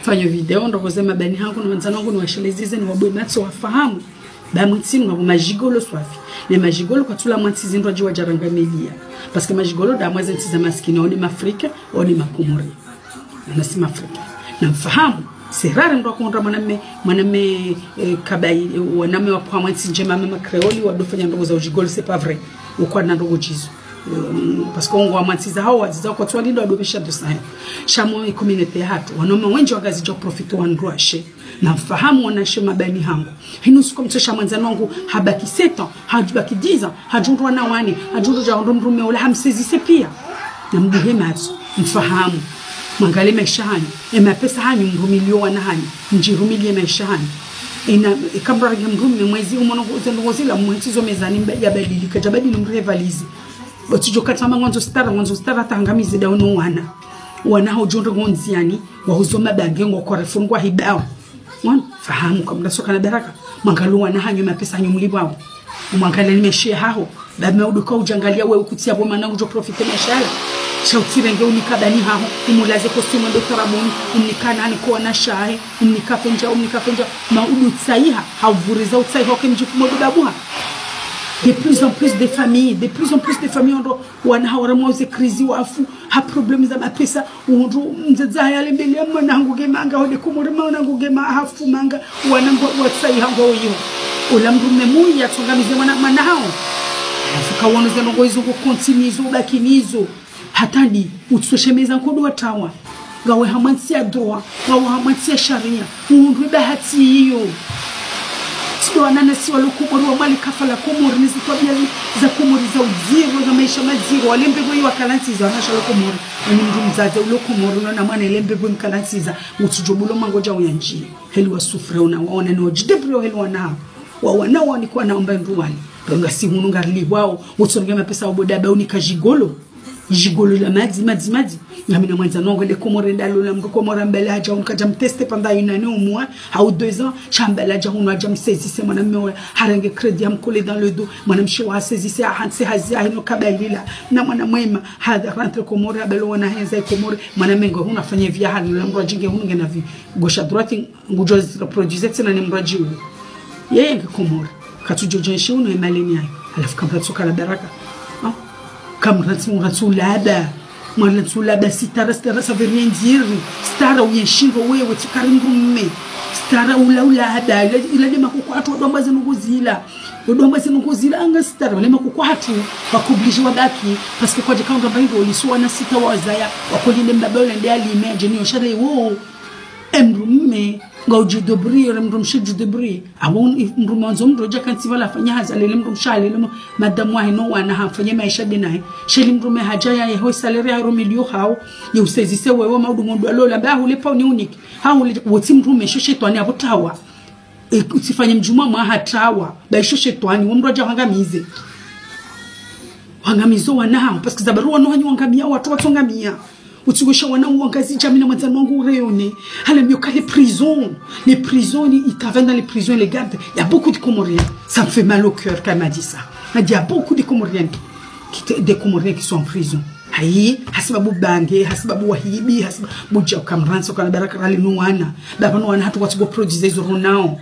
fanya video ndo kozema bani hangu na wanzana wangu ni washelezize ni wabwe natso wafahamu ba mwitsi ngabo majigolo swafi ne majigolo kwa tula mwitsi ndo ajiwa jarangamelia parce que majigolo da mwaze ntiza maskini oni mafrika oni makumuri na si mafrika na mfahamu serare ndo akondra mwaname kabai waname wa kwa mwitsi njema mama creoli wadofanya ndogo za ujigolo c'est pas vrai ukwa na ndogo jizo parce que on wa matiza hao waziza kwa twali ndo adobesha dosayo shamo community hatu wanoma wengi wagazi jo profit wanruashe na mfahamu wanashe mabani hangu hinu siku mtosha mwanzano wangu habaki 7 ans hajubaki 10 ans hajundwa na wani hajundwa ja ndumrume wala hamsezise pia na mbuhe mazo mfahamu mangale maisha hanyu pesa hanyu mrumilio wana hanyu njirumilie maisha hanyu ina ikambra mrume mwezi umono zela mwetizo mezani ya badilika jabadili mrevalizi botijo katama mwanzo stara tangamize dawo wana hojondo ngonziani wahuzoma bange ngokore fungwa hibao mwana fahamu kama soka na baraka mangalu wana hanyu mapesa hanyu mlibao mwangala nimeshie hao baba uduka ujangalia wewe ukutia bo manangu jo profite mashala shautire nge unikabani hao umulaze costume ndo karabuni unikana ni kwa na shahe unikafenja maudu tsaiha havuriza utsaiha kemjikumodo babuha. De plus en plus de familles ndo wanahawara mwaze krizi wafu ha problemi za mapesa ndo mzaza yale mbele mwanangu gemanga hode kumurima mwanangu gema hafu manga wanangu watsai hango hiyo ulamrume muyi atungamize mwana hao afika wonoze ngo izo ko continue bakinizo hatadi utsoshemeza nkodo watawa gawe hamansia droit gawe hamansia sharia ndo bahati hiyo ndo ananasi walokumori wa mali kafala kumori nizi tabia za kumori za uziro za maisha maziro walembego hiyo wakalansiza wanashala kumori ni mndu mzaze ulokumori na mwana elembego mkalansiza utujobulo mangoja uyanji heli wasufre unawaona ni wajidebrio heli wanao ni kwa naomba nduwali donga si hununga li wao utsongema pesa ubodaba unika jigolo la madzi ngamina mwanza nongo de komore ndalo la mko komora mbele haja unkaja mteste panda une mois au 2 ans chambela haja unwa haja msezise mwana mwe harange credit ya mkole dans le dos mwana mshewa sezise hanse hazia hino kabalila na mwana mwema hada rentre komore abelo wana henza komore mwana mengo unafanya vya hali la mro jinge hunge na vi gauche à droite ngujo reproduire tena ni mraji huyo yeye komore katujojeshe uno emaleni yayo alafu kabla tsoka la baraka kamratsulada mwalatsulada stara ça veut rien dire stara uyeshingo wewe tikaringume stara ulaulada ila dema kukwatu odomba zinuguzila anga stara lema kukwatu bakublisha wabaki parce que kwa jikanga bayo lisuwa na sita wazaya wakolinde mbabole ndi alime ni oshale wo emrume ngauji dobri remrumshi dobri awon mrumanzo mroja kanti wala fanya hazale lemrumshale lemo madamu hino wana hafanya maisha dinaye sheli mrume haja ya ho salary ya romilio hao ni usezise wewe maudu mundu alola ba hulipa ni unique hao woti mrume shoshe twani abotawa utifanye mjuma mwa hatawa ba shoshe twani womroja wangamizo wanao parce que zabarua no hanyu wangamia watu watongamia utugosha wana uangazi jamina mwanzano wangu réunion hala mioka les prisons ils travaillent dans les prisons les gardes il y a beaucoup de Comoriens ça me fait mal au cœur quand elle m'a dit ça il y a beaucoup de Comoriens qui sont en prison hayi hasibabu bange hasibabu wahibi hasibabu ja kamranso kana baraka rali nuwana baba nuwana hatu watu produce hizo ronao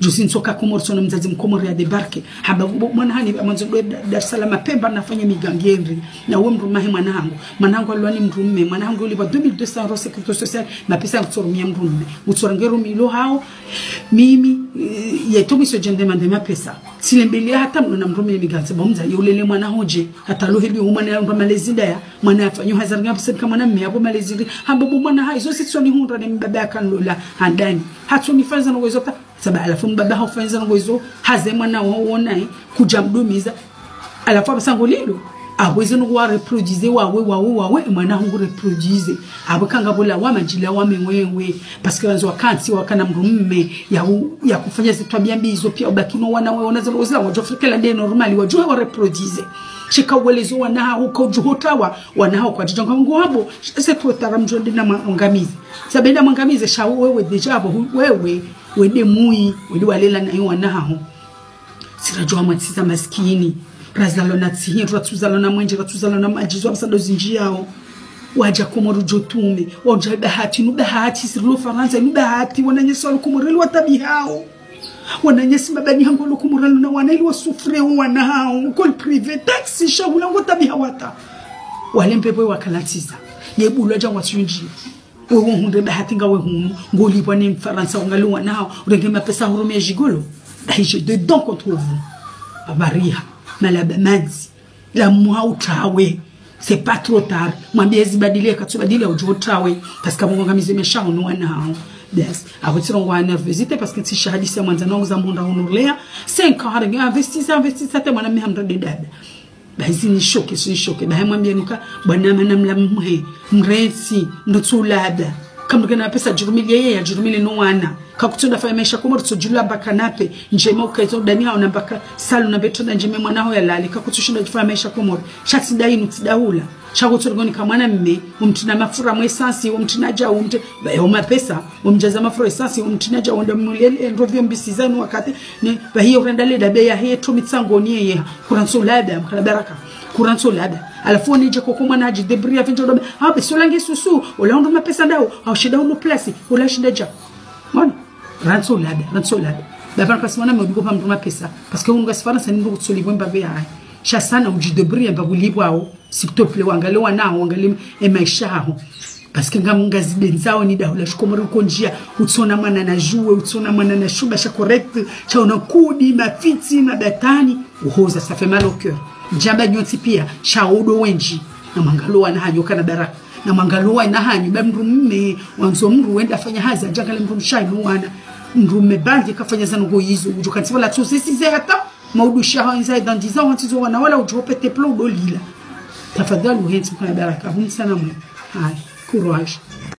Josin soka Komoro na mzazi mkomori ya debarke haba mwana hani mwanzo Dar es Salaam Pemba nafanya migangeri na wewe mrumahe mwanangu alwani mrumme mwanangu ulipa 2200 euros sécurité sociale na pesa kutorumia mrumme utorangero milo hao mimi yetomi so jende mandema pesa silembele hata mna mrumme miganza bomza yulele mwana hoje hata lohebi umana ya malezinda ya mwana afanyo hazaranga pesa kama na mme hapo malezindi hamba mwana hai so sitsoni 100 na mbaba kanlola handani hatu nifanza na uwezo saba alafu mbaba hafanza ngoizo hazema na waona kuja mdumiza alafu abasango lilo abweze no wa reproduire wawe mwana hungu reproduire abakanga bola wa majila wa menwewe parce que wanzo wakanti wakana mrumme ya kufanya zitabia mbizo pia ubakino wana wewe unaza uzila wajo Afrika la de normali wajo wa reproduire chika welezo wana huko juhotawa wana kwa jijonga ngwabo c'est trop tard mjonde na mangamizi sabenda mangamizi sha wewe deja wewe wede mui wede walela na wana hao sirajwa matiza maskini razalo na tsihi ratuzalo na mwenje ratuzalo na majizo abasado zinji yao waja Komoro jotume waja bahati nu bahati sirlo Faransa nu bahati wananyesa Komoro ili watabi hao wananyesa mabani hango lo Komoro na wanaili wasufre wana hao kol privé taxi shawula watabi hawata wale mpepo wakalatiza yebulwa jangwa tsunji wewe hunde bahati ngawe hunu ngoli bwane Faransa ngalwa nao urenge mapesa hurumia jigolo daije de don contre vous abaria malaba madzi la mwautawe c'est pas trop tard mwambie zibadilie katubadile ujotawe parce que mungu ngamize meshao no nao yes abotiro ngwa nervosité parce que si shahadisi mwanza nangu za munda honolea 5 ans avec investisseur te mwana mihamra de dada bazi ni shoke ba mwambie nuka bwana manamla mresi ndotsulada kama kana pesa jurumili yeye ya jurumili no wana kakutunda fa maisha Komoro tsojula bakanape njema ukaizo dania ona baka salu na betona njema mwana ho yalali kakutushinda fa maisha Komoro shati dai nutidahula chakuturgoni kamwana mme umtina mafura mwesansi umtinaja umte bayoma pesa umjaza mafura esansi umtinaja onda mulele ndovyo mbisizani wakati ne bahiyo randale dabe ya heto mitsangoni yeye kuransolada mkala baraka kuransolada alafu nije kokoma naji debria vinjo dobe habe solange susu olaondo mapesa ndao au shida uno place ola shinda ja mwana ransolada baba kasi mwana mbigo pa mtuma pesa parce que unga Faransa ni ndo kutsolibo mbabe ya shasana uji debria mbabulibwa au s'il te plaît wangale wanao wangale maisha hao parce que ngamunga zibenzao ni dahula shikomoro konjia utsona mwana na juwe utsona mwana na shuba sha correct cha una kudi mafiti mabatani uhoza ça fait mal au cœur jamba nyoti pia shaudo wenji na mangaloa na hanyo kana baraka na mangaloa na hanyo bamru mme wanzo mru wenda fanya haza jangale mru mshai mwana mru mebangi kafanya zango hizo ujokantiwa la sosisi zeta maudu shahanza dans 10 ans wantizo wana wala ujopete plo dolila tafadhali uhenzi kwa baraka huni sana mwe hai courage